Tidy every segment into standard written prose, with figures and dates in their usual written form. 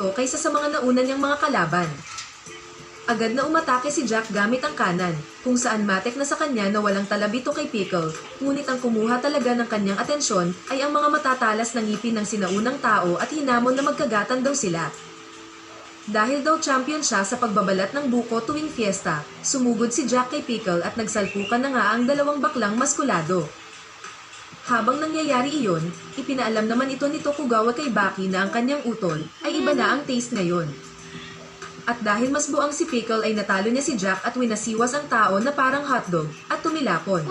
ito kaysa sa mga nauna niyang mga kalaban. Agad na umatake si Jack gamit ang kanan, kung saan matek na sa kanya na walang talabito kay Pickle, ngunit ang kumuha talaga ng kanyang atensyon ay ang mga matatalas na ngipin ng sinaunang tao at hinamon na magkagatan daw sila. Dahil daw champion siya sa pagbabalat ng buko tuwing fiesta, sumugod si Jack kay Pickle at nagsalpukan na nga ang dalawang baklang maskulado. Habang nangyayari iyon, ipinaalam naman ito ni Tokugawa kay Baki na ang kanyang utol ay iba na ang taste ngayon. At dahil mas buang si Pickle ay natalo niya si Jack at winasiwas ang tao na parang hotdog at tumilapon.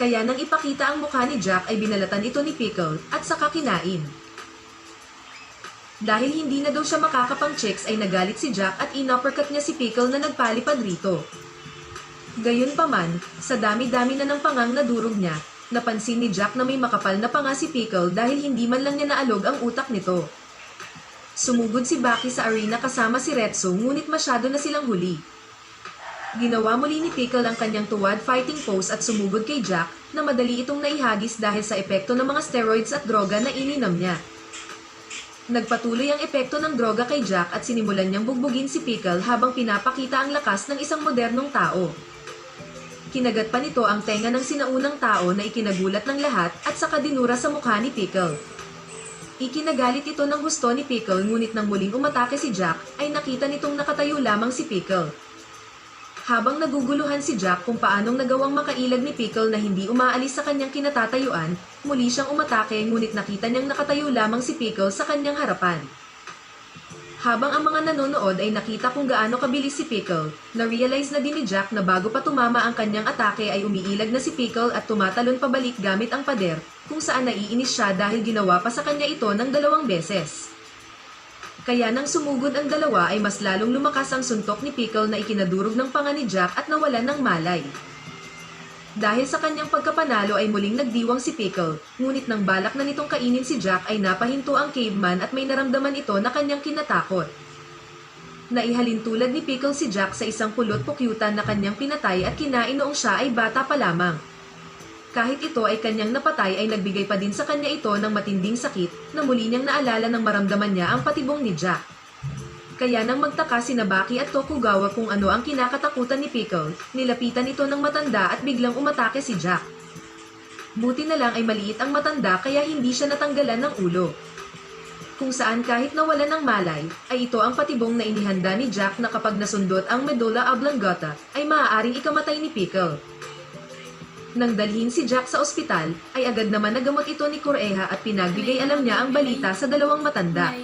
Kaya nang ipakita ang mukha ni Jack ay binalatan ito ni Pickle at saka kinain. Dahil hindi na daw siya makakapang chicks ay nagalit si Jack at inuppercut niya si Pickle na nagpalipad rito. Gayunpaman, sa dami-dami na ng pangang na durog niya, napansin ni Jack na may makapal na panga si Pickle dahil hindi man lang niya naalog ang utak nito. Sumugod si Baki sa arena kasama si Retsu ngunit masyado na silang huli. Ginawa muli ni Pickle ang kanyang tuwad fighting pose at sumugod kay Jack na madali itong naihagis dahil sa epekto ng mga steroids at droga na ininom niya. Nagpatuloy ang epekto ng droga kay Jack at sinimulan niyang bugbugin si Pickle habang pinapakita ang lakas ng isang modernong tao. Kinagat pa nito ang tenga ng sinaunang tao na ikinagulat ng lahat at saka dinura sa mukha ni Pickle. Ikinagalit ito ng gusto ni Pickle ngunit nang muling umatake si Jack ay nakita nitong nakatayo lamang si Pickle. Habang naguguluhan si Jack kung paanong nagawang makailag ni Pickle na hindi umaalis sa kanyang kinatatayuan, muli siyang umatake ngunit nakita niyang nakatayo lamang si Pickle sa kanyang harapan. Habang ang mga nanonood ay nakita kung gaano kabilis si Pickle, na-realize na din ni Jack na bago pa tumama ang kanyang atake ay umiilag na si Pickle at tumatalon pabalik gamit ang pader, kung saan naiinis siya dahil ginawa pa sa kanya ito ng 2 beses. Kaya nang sumugod ang dalawa ay mas lalong lumakas ang suntok ni Pickle na ikinadurog ng panga ni Jack at nawalan ng malay. Dahil sa kanyang pagkapanalo ay muling nagdiwang si Pickle, ngunit nang balak na nitong kainin si Jack ay napahinto ang caveman at may naramdaman ito na kanyang kinatakot. Naihalin tulad ni Pickle si Jack sa isang pulot-pukyutan na kanyang pinatay at kinain noong siya ay bata pa lamang. Kahit ito ay kanyang napatay ay nagbigay pa din sa kanya ito ng matinding sakit na muli niyang naalala nang maramdaman niya ang patibong ni Jack. Kaya nang magtaka sina Baki at Tokugawa kung ano ang kinakatakutan ni Pickle, nilapitan ito ng matanda at biglang umatake si Jack. Buti na lang ay maliit ang matanda kaya hindi siya natanggalan ng ulo. Kung saan kahit nawalan ng malay, ay ito ang patibong na inihanda ni Jack na kapag nasundot ang medulla oblongata, ay maaaring ikamatay ni Pickle. Nang dalhin si Jack sa ospital, ay agad naman nagamot ito ni Kureha at pinagbigay alam niya ang balita sa dalawang matanda.